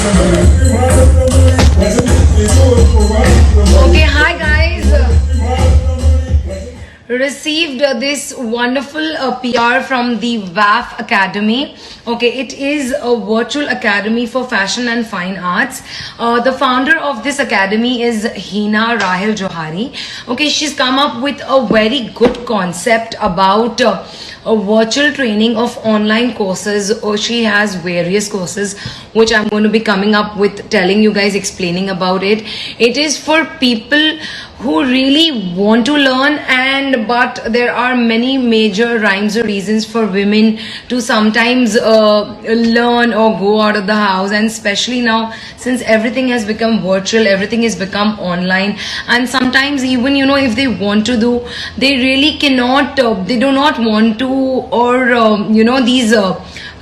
Okay, hi guys. Received this wonderful PR from the WAF Academy. Okay, it is a virtual academy for fashion and fine arts. The founder of this academy is Hina Rahil Johari. Okay, she's come up with a very good concept about a virtual training of online courses. She has various courses which I'm going to be coming up with, telling you guys, explaining about it. It is for people who really want to learn, and but there are many major rhymes or reasons for women to sometimes learn or go out of the house, and especially now since everything has become virtual, everything has become online, and sometimes even if they want to do, they really cannot, they do not want to, or these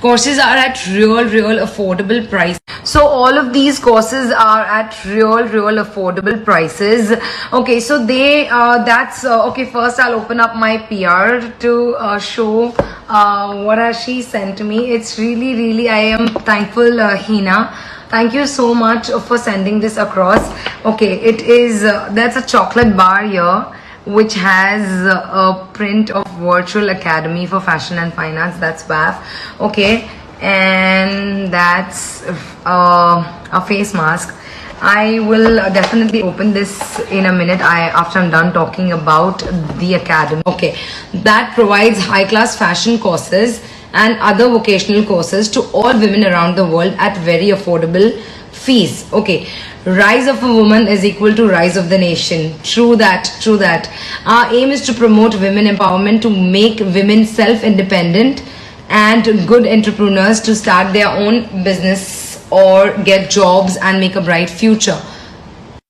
courses are at real affordable price. So all of these courses are at real affordable prices. Okay, so they that's okay. First I'll open up my PR to show what has she sent me. It's really I am thankful, Hina. Thank you so much for sending this across. Okay, it is that's a chocolate bar here which has a print of Virtual Academy for Fashion and Fine Arts. That's WAF. Okay, and that's a face mask. I will definitely open this in a minute after I'm done talking about the academy. Okay, that provides high-class fashion courses and other vocational courses to all women around the world at very affordable fees. Okay, rise of a woman is equal to rise of the nation. True that. Our aim is to promote women empowerment, to make women self-independent and good entrepreneurs, to start their own business or get jobs and make a bright future.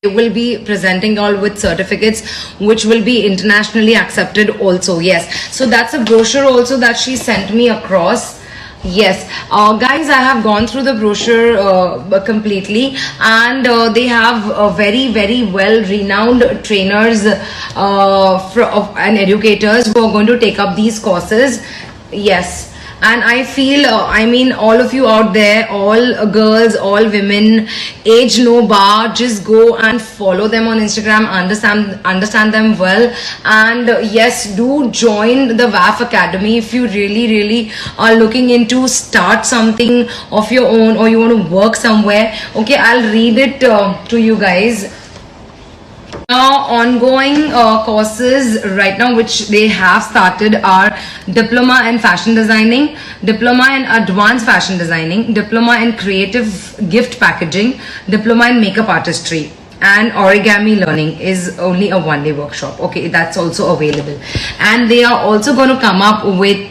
They will be presenting all with certificates which will be internationally accepted also. Yes, so that's a brochure also that she sent me across. Yes, guys, I have gone through the brochure completely, and they have very well renowned trainers and educators who are going to take up these courses. Yes, and I feel all of you out there, all girls, all women, age no bar, just go and follow them on Instagram, understand them well, and yes, do join the WAF Academy if you really are looking into start something of your own, or you want to work somewhere. Okay, I'll read it to you guys. Now, ongoing courses right now which they have started are Diploma in Fashion Designing, Diploma in Advanced Fashion Designing, Diploma in Creative Gift Packaging, Diploma in Makeup Artistry, and Origami Learning is only a one-day workshop. Okay, that's also available. And they are also going to come up with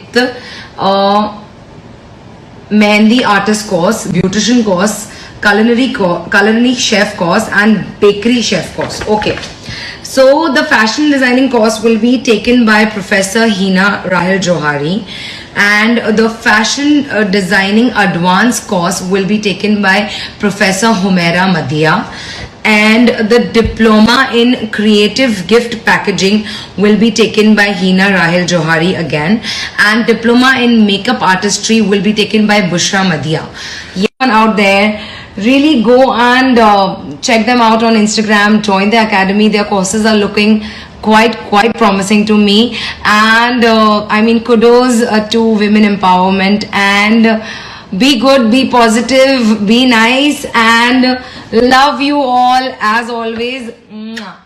Mehndi Artist course, Beautician course, culinary chef course, and bakery chef course. Okay, so the fashion designing course will be taken by Professor Hina Rahil Johari, and the fashion designing advanced course will be taken by Professor Humaira Madhia, and the diploma in creative gift packaging will be taken by Hina Rahil Johari again, and diploma in makeup artistry will be taken by Bushra Madhia. Anyone out there, really go and check them out on Instagram, join the academy. Their courses are looking quite promising to me, and kudos to women empowerment, and be good, be positive, be nice, and love you all as always. Mwah.